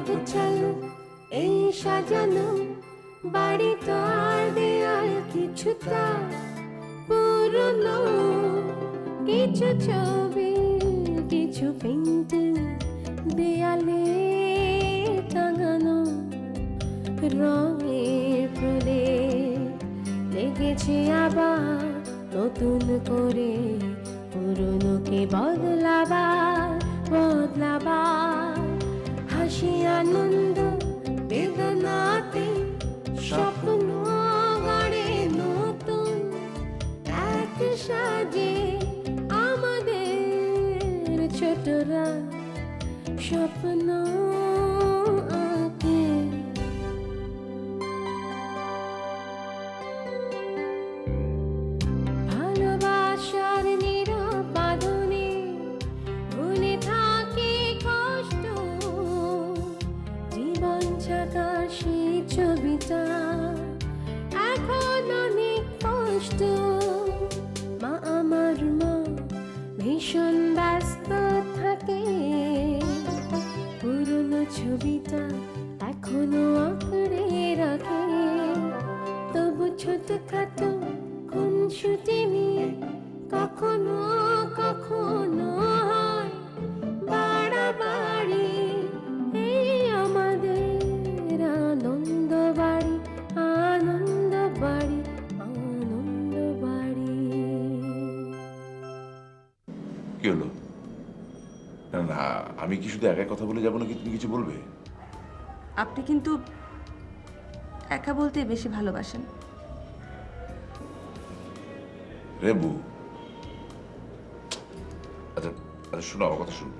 অগোছাল এই সাজানো বাড়ি তো আর দেয়াল কিছুটা পুরনো, কিছু ছবি কিছু পেন্টিং দেয়ালে টাঙানো, রঙের ফুলে লেগেছে আবার নতুন করে পুরনোকে বদলাবার বদলাবার। হাসি আনন্দ বেদনাতে স্বপ্ন গড়ে নতুন এক সাজে আমাদের ছোটরা স্বপ্ন আঁকে। ভালোবাসার নীরব বাঁধনে ভুলে থাকে কষ্ট, জীবন ছাকার সেই ছবিটা এখন অনেক কষ্ট। মা আমার মা ভীষণ ব্যস্ত থাকে, পুরনো ছবিটা এখনো আঁকড়ে রাখে। তবু ছোটখাটো খুনসুটি নিয়ে কখনো কখনো হয় বাড়াবাড়ি। এই আমাদের আনন্দ বাড়ি, আনন্দ বাড়ি, আনন্দ বাড়ি। কি হলো? না না, আমি কি শুধু একাই কথা বলে যাবো নাকি তুমি কিছু বলবে? আপনি কিন্তু একা বলতে বেশি ভালোবাসেন। রেবু, আচ্ছা আচ্ছা শোনো, আমার কথা শুনবে।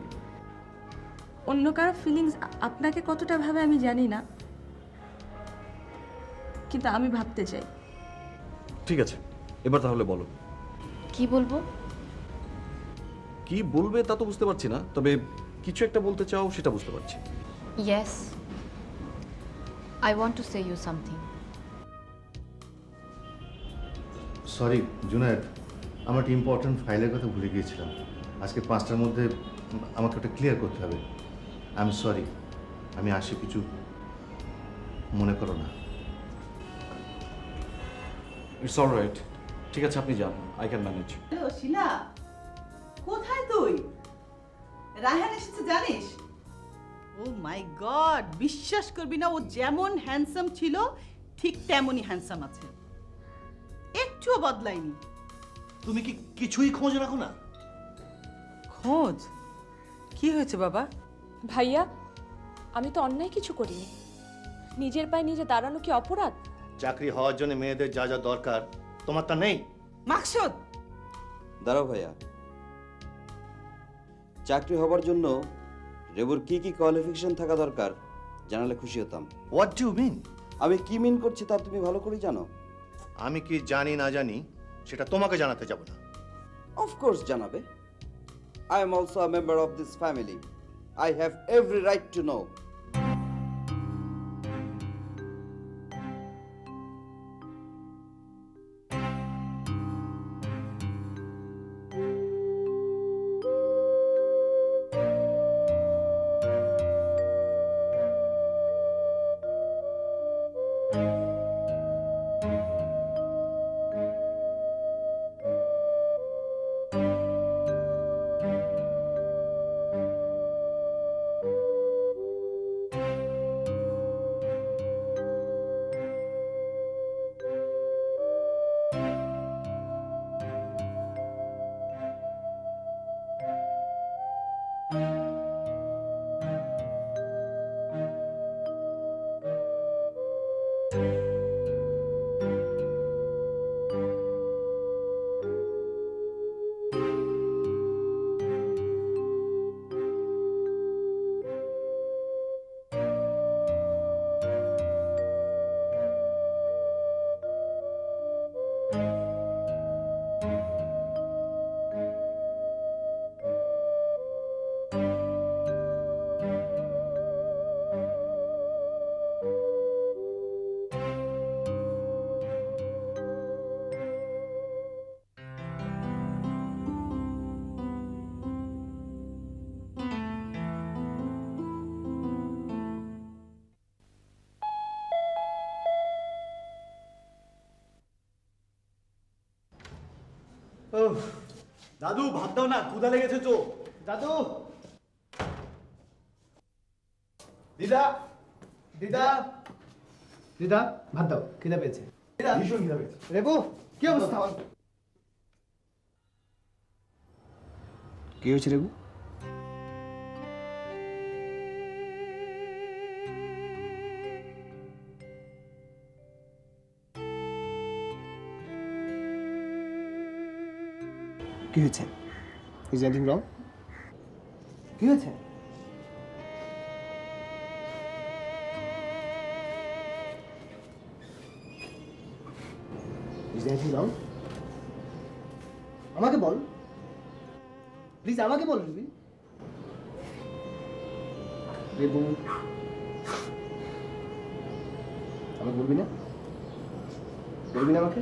অন্য কারো ফিলিংস আপনাকে কতটা ভাবে আমি জানি না, কিন্তু আমি ভাবতে চাই। ঠিক আছে, এবার তাহলে বলো কি বলবো? কি বলবে তা তো বুঝতে পারছি না, তবে কিছু একটা বলতে চাও সেটা বুঝতে পারছি। Yes, I want to say you something. Sorry Junaid, আমার একটা ইম্পর্ট্যান্ট ফাইলের কথা ভুলে গিয়েছিলাম। আজকে 5টার মধ্যে আমাকে ওটা ক্লিয়ার করতে হবে। আই এম সরি, আমি আসি, কিছু মনে করো না। ইটস অল রাইট, ঠিক আছে আপনি যান, আই ক্যান ম্যানেজ। হ্যালো শিলা, কোথায় তুই? রায়হান এসেছে জানিস? ও মাই গড, বিশ্বাস করবি না, ও যেমন হ্যান্ডসাম ছিল ঠিক তেমনই হ্যান্ডসাম আছে, একটুও বদলায়নি। তুমি কি কিছুই খোঁজ রাখো না? খোঁজ? কি হয়েছে বাবা? ভাইয়া, আমি তো অন্যায় কিছু করিনি। নিজের পায়ে নিজে দাঁড়ানো কি অপরাধ? চাকরি হওয়ার জন্য মেয়েদের যা যা দরকার তোমার তা নেই। মাকসুদ, দাঁড়াও ভাইয়া, চাকরি হবার জন্য রেবুর কি কি কোয়ালিফিকেশন থাকা দরকার জানালে খুশি হতাম। What do mean? আমি কি মিন করছি তা তুমি ভালো করে জানো। আমি কি জানি না জানি সেটা তোমাকে জানাতে যাব না। অফকোর্স জানাবে। I am also a member of this family. I have every right to know. দাদু ভাত দাও না, ক্ষুধা লেগেছে তো। দাদু, দিদা, দিদা, দিদা, ভাত দাও, খিদা পেয়েছে। ভীষণ খিদা পেয়েছে। রেবু, কি অবস্থা? কি হয়েছে রেবু? কি হয়েছে? Is anything wrong? কি হয়েছে? Is anything wrong? আমাকে বল, প্লিজ আমাকে বল রেবু। রেবু, আমাকে বলবি না? বলবি না আমাকে?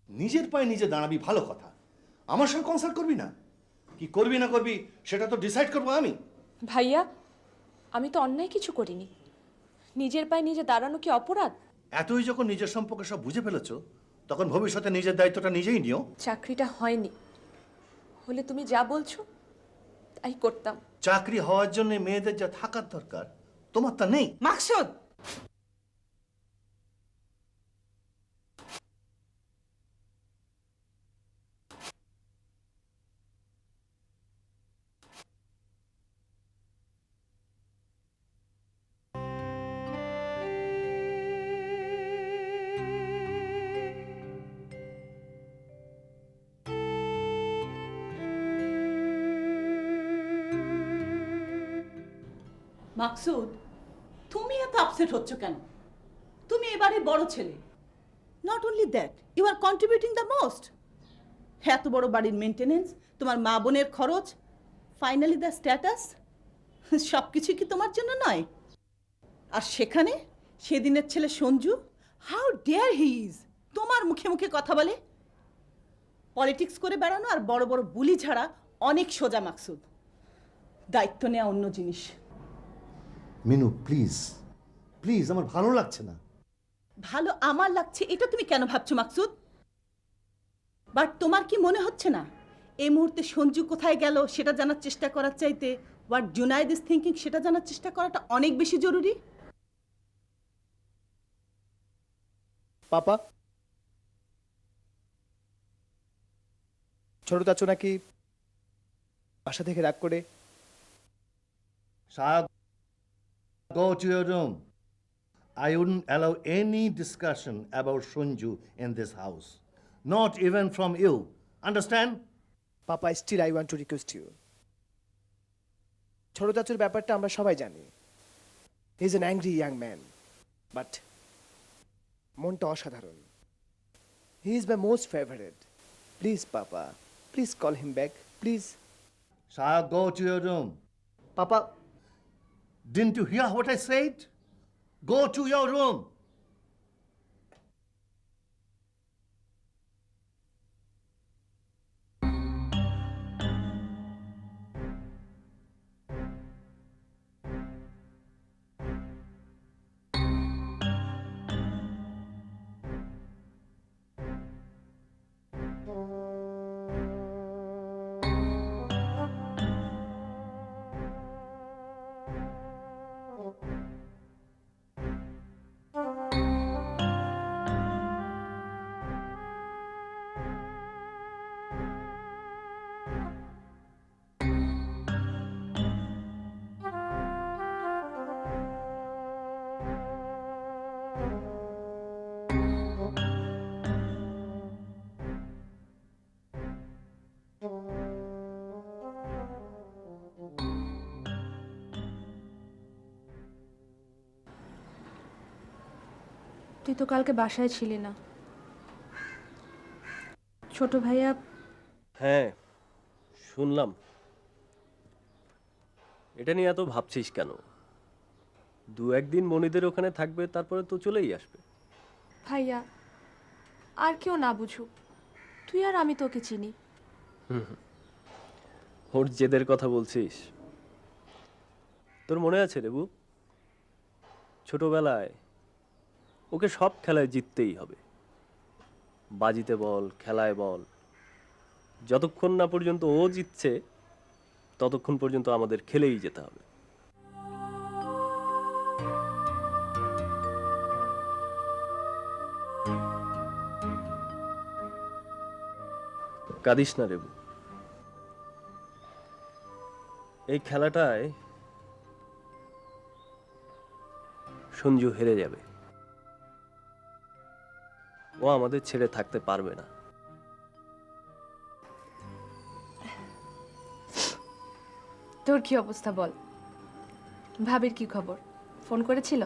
নিজের পায়ে নিজে দাঁড়াবি ভালো কথা, আমার সঙ্গে কনসাল্ট করবি না। কি করবি না করবি সেটা তো ডিসাইড করবো আমি। ভাইয়া, আমি তো অন্যায় কিছু করিনি। নিজের পায়ে নিজে দাঁড়ানো কি অপরাধ? এতই যখন নিজের সম্পর্কে সব বুঝে ফেলেছো, তখন ভবিষ্যতে নিজের দায়িত্বটা নিজেই নিও। চাকরিটা হয়নি, হলে তুমি যা বলছো তাই করতাম। চাকরি হওয়ার জন্য মেয়েদের যা থাকার দরকার তোমার তা নেই। মাকসুদ, মাকসুদ, তুমি এত আপসেট হচ্ছ কেন? তুমি এবারে বড় ছেলে। Not only that, you are contributing the most. এত বড় বাড়ির মেনটেনেন্স, তোমার মা বোনের খরচ, ফাইনালি দ্য স্ট্যাটাস, সব কিছু কি তোমার জন্য নয়? আর সেখানে সেদিনের ছেলে Sanju, how dare he is, তোমার মুখে মুখে কথা বলে। পলিটিক্স করে বেড়ানো আর বড় বড় বুলি ছাড়া অনেক সোজা মাকসুদ। দায়িত্ব নেওয়া অন্য জিনিস। মিনু প্লিজ প্লিজ, আমার ভালো লাগছে না। ভালো আমার লাগছে এটা তুমি কেন ভাবছো মাকসুদ? বাট তোমার কি মনে হচ্ছে না এই মুহূর্তে সঞ্জু কোথায় গেল সেটা জানার চেষ্টা করার চাইতে হোয়াট জুনায়েদ ইজ থিঙ্কিং সেটা জানার চেষ্টা করাটা অনেক বেশি জরুরি? পাপা, ছোট চাচু নাকি বাসা থেকে রাগ করে Shah, go to your room. I wouldn't allow any discussion about Shunju in this house. Not even from you. Understand? Papa still I want to request you. ছোট চাচুর ব্যাপারটা আমরা সবাই জানি। He is an angry young man, but মনটা অসাধারণ। He is my most favourite. Please papa, please call him back, please. Shah, go to your room. Papa, Didn't you hear what I said? Go to your room. তুই তো কালকে বাসায় ছিলি না। ছোট ভাইয়া হ্যাঁ শুনলাম। এটা নিয়ে এত ভাবছিস কেন? দু একদিন মনিদের ওখানে থাকবে, তারপরে তো চলেই আসবে। ভাইয়া আর কেউ না বুঝুক, তুই আর আমি তোকে চিনি। ওর জেদের কথা বলছিস? তোর মনে আছে রেবু, ছোটবেলায় ওকে সব খেলায় জিততেই হবে। বাজিতে বল, খেলায় বল, যতক্ষণ না পর্যন্ত ও জিতছে ততক্ষণ পর্যন্ত আমাদের খেলেই যেতে হবে। কাঁদিস না রেবু, এই খেলাটায় সঞ্জু হেরে যাবে। ও আমাদের ছেড়ে থাকতে পারবে না। তোর কি অবস্থা বল? ভাবির কি খবর? ফোন করেছিল?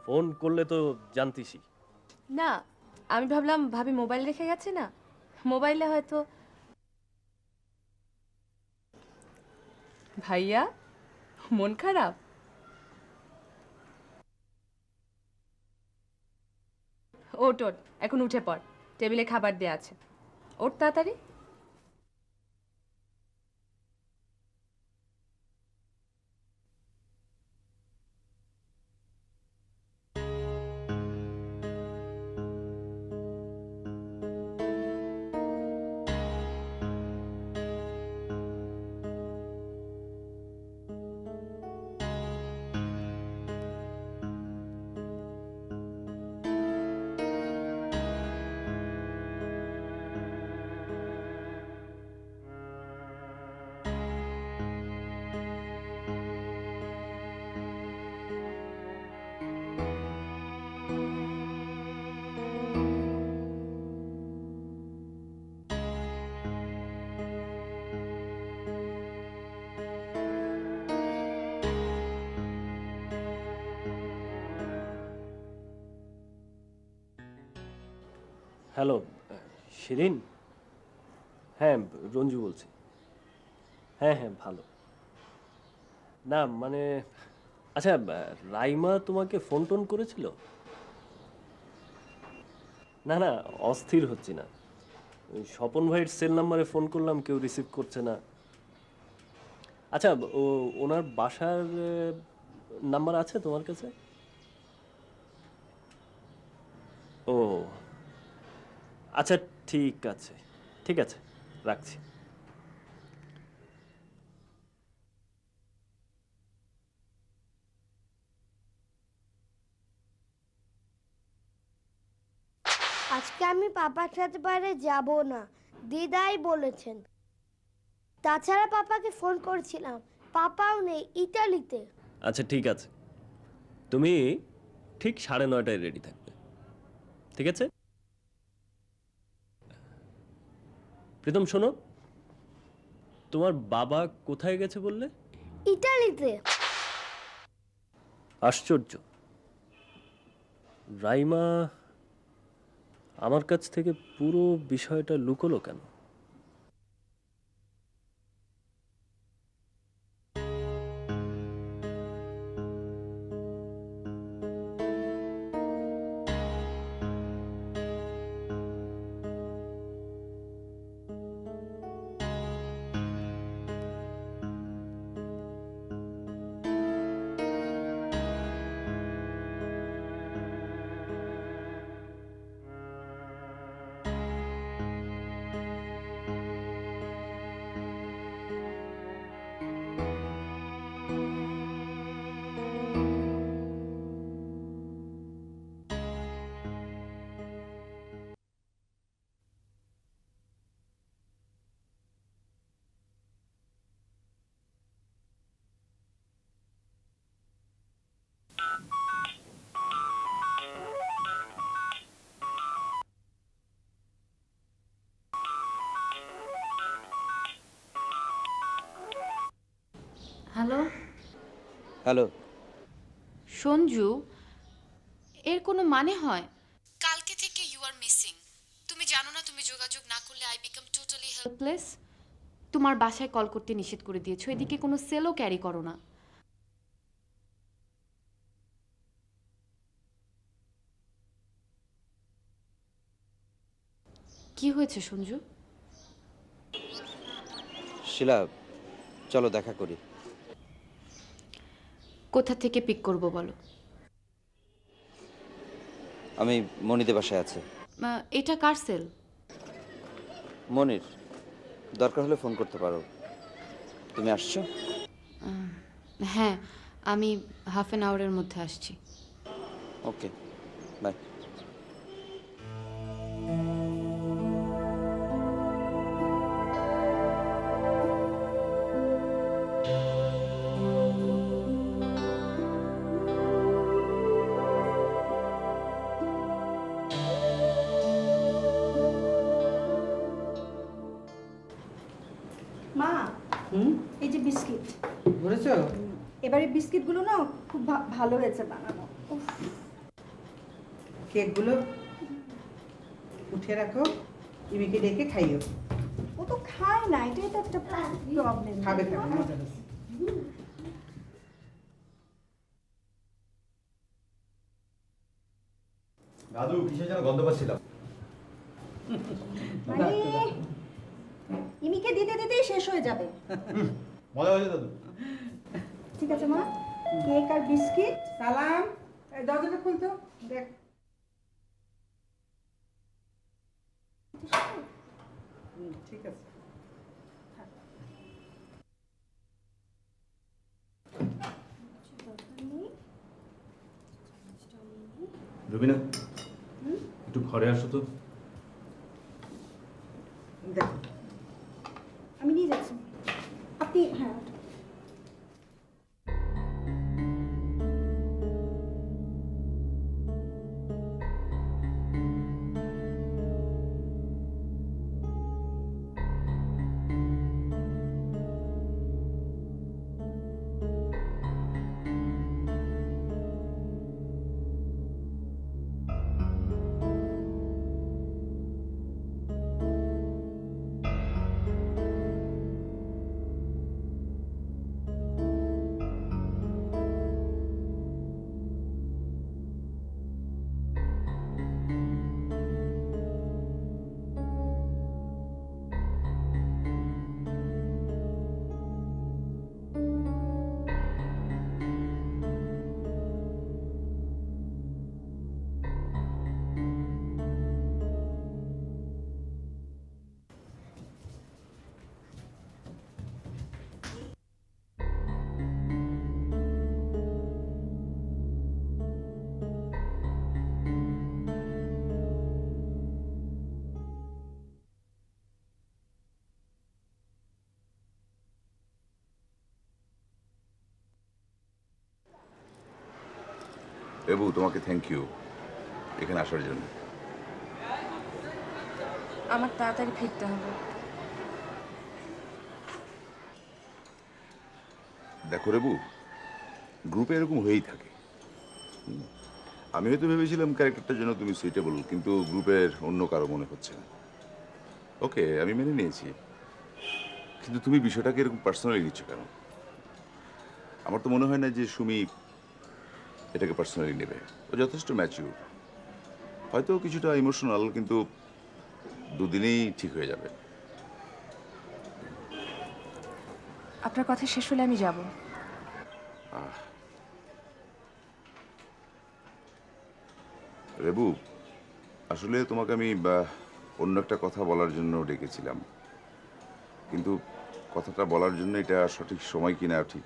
ফোন করলে তো জানতিসই। না, আমি ভাবলাম ভাবি মোবাইল রেখে গেছে না, মোবাইলে হয়তো। ভাইয়া মন খারাপ? ওট ওট, এখন উঠে পড়, টেবিলে খাবার দেয়া আছে, ওঠ তাড়াতাড়ি। হ্যালো শিরিন, হ্যাঁ রঞ্জু বলছি। হ্যাঁ হ্যাঁ ভালো। না মানে, আচ্ছা রাইমা তোমাকে ফোন টোন করেছিল? না না, অস্থির হচ্ছি না। ওই স্বপন ভাইয়ের সেল নাম্বারে ফোন করলাম, কেউ রিসিভ করছে না। আচ্ছা ওনার বাসার নাম্বার আছে তোমার কাছে? ও আচ্ছা, ঠিক আছে ঠিক আছে, রাখছি। আজকে আমি পাপার সাথে বাইরে যাব না, দিদাই বলেছেন। তাছাড়া পাপাকে ফোন করেছিলাম, পাপাও নেই, ইতালিতে। আচ্ছা ঠিক আছে, তুমি ঠিক 9:30টায় রেডি থাকবে, ঠিক আছে? প্রীতম শোনো, তোমার বাবা কোথায় গেছে বললে? ইতালিতে। আশ্চর্য, রাইমা আমার কাছ থেকে পুরো বিষয়টা লুকোলো কেন? হ্যালো হ্যালো, সঞ্জু, এর কোনো মানে হয়? কালকে থেকে ইউ আর মিসিং। তুমি জানো না, তুমি যোগাযোগ না করলে আই বিকাম টোটালি হেল্পলেস। তোমার বাসায় কল করতে নিষেধ করে দিয়েছো, এদিকে কোনো সেলও ক্যারি করো না। কি হয়েছে সঞ্জু? শিলা, চলো দেখা করি। কোথা থেকে পিক করব বলো? আমি মনিদের বাসায় আছে। এটা কার সেল? মনির, দরকার হলে ফোন করতে পারো। তুমি আসছো? হ্যাঁ, আমি হাফ অ্যান আওয়ারের মধ্যে আসছি। ওকে, বাই। মা, এই যে বিস্কিট বুঝেছ? এবারে বিস্কিটগুলো না খুব ভালো হয়েছে বানানো। উফ, কেকগুলো উঠে রাখো, ইমিকে ডেকে খাইও। ও তো খায় না, এটাই তো একটা প্রবলেম। খাবে খাবে, মজা হচ্ছে। দাদু কিসের যেন গন্ধ পাচ্ছিলাম। মানে ইমিকে দিতে দিতেই শেষ হয়ে যাবে। মজা হয়েছে দাদু। ঠিক আছে মা, কেক আর বিস্কিট। সালাম, এই দরজাটা খুলতো দেখ। ঠিক আছে। রবিনা, একটু ঘরে আসো তো। দেখো, আমি নিয়ে যাচ্ছি। আপনি হ্যাঁ এবু তোমাকে থ্যাংক ইউ এখানে আসার জন্য। আমার তাড়াতাড়ি ফিরতে হবে। দেখো রেবু, গ্রুপে এরকম হয়েই থাকে। আমি হয়তো ভেবেছিলাম ক্যারেক্টারটার জন্য তুমি সুইটেবল, কিন্তু গ্রুপের অন্য কারো মনে হচ্ছে না। ওকে, আমি মেনে নিয়েছি, কিন্তু তুমি বিষয়টাকে এরকম পার্সোনালি নিচ্ছ কেন? আমার তো মনে হয় না যে সুমি এটাকে পার্সোনালি নেবে। ও যথেষ্ট ম্যাচিউর, হয়তো কিছুটা ইমোশনাল, কিন্তু দুদিনেই ঠিক হয়ে যাবে। আপনার কথা শেষ হলে আমি যাব। রেবু, আসলে তোমাকে আমি অন্য একটা কথা বলার জন্য ডেকেছিলাম, কিন্তু কথাটা বলার জন্য এটা সঠিক সময় কিনা ঠিক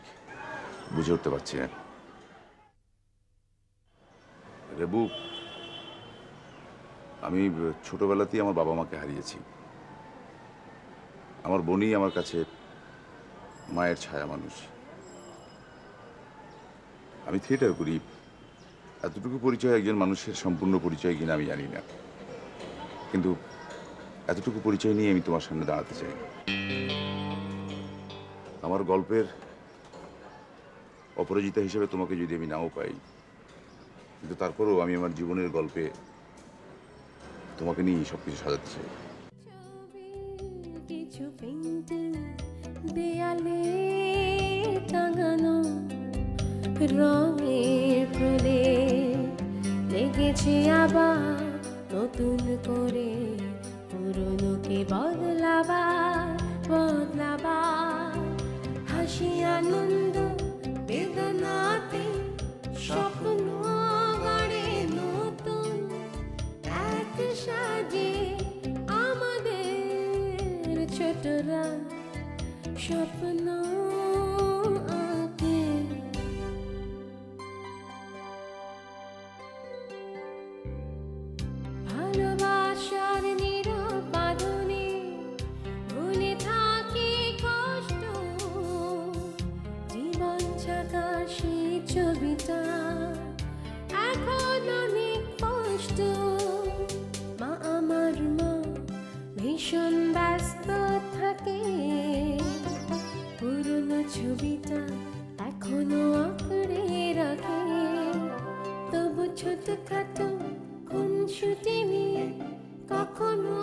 বুঝে উঠতে পারছি না। রেবু, আমি ছোটবেলাতেই আমার বাবা মাকে হারিয়েছি। আমার বোনই আমার কাছে মায়ের ছায়া মানুষ। আমি থিয়েটার করি, এতটুকু পরিচয় একজন মানুষের সম্পূর্ণ পরিচয় কিনা আমি জানি না, কিন্তু এতটুকু পরিচয় নিয়ে আমি তোমার সামনে দাঁড়াতে চাই। আমার গল্পের অপরাজিতা হিসেবে তোমাকে যদি আমি নাও পাই, কিন্তু তারপরেও আমি আমার জীবনের গল্পে তোমাকে নিয়ে সবকিছু সাজাতে চাই। কিছু পেইন্টিং দেয়ালে টাঙানো রঙের প্রলেপ লেগেছে আবার নতুন করে পুরনোকে বদলাবার হাসি আনন্দ বেদনাতে স্বপ্ন গড়ে নতুন এক সাজে আমাদের ছোটরা স্বপ্ন আঁকে। ভালোবাসার নীরব বাঁধনে ভুলে থাকি কষ্ট, জীবন ছাকার সেই ছবিটা এখন অনেক কষ্ট। মা আমার মা ভীষণ ব্যস্ত থাকে, পুরনো ছবিটা এখনো আঁকড়ে রাখে। তবু ছোটখাটো খুনসুটি নিয়ে কখনো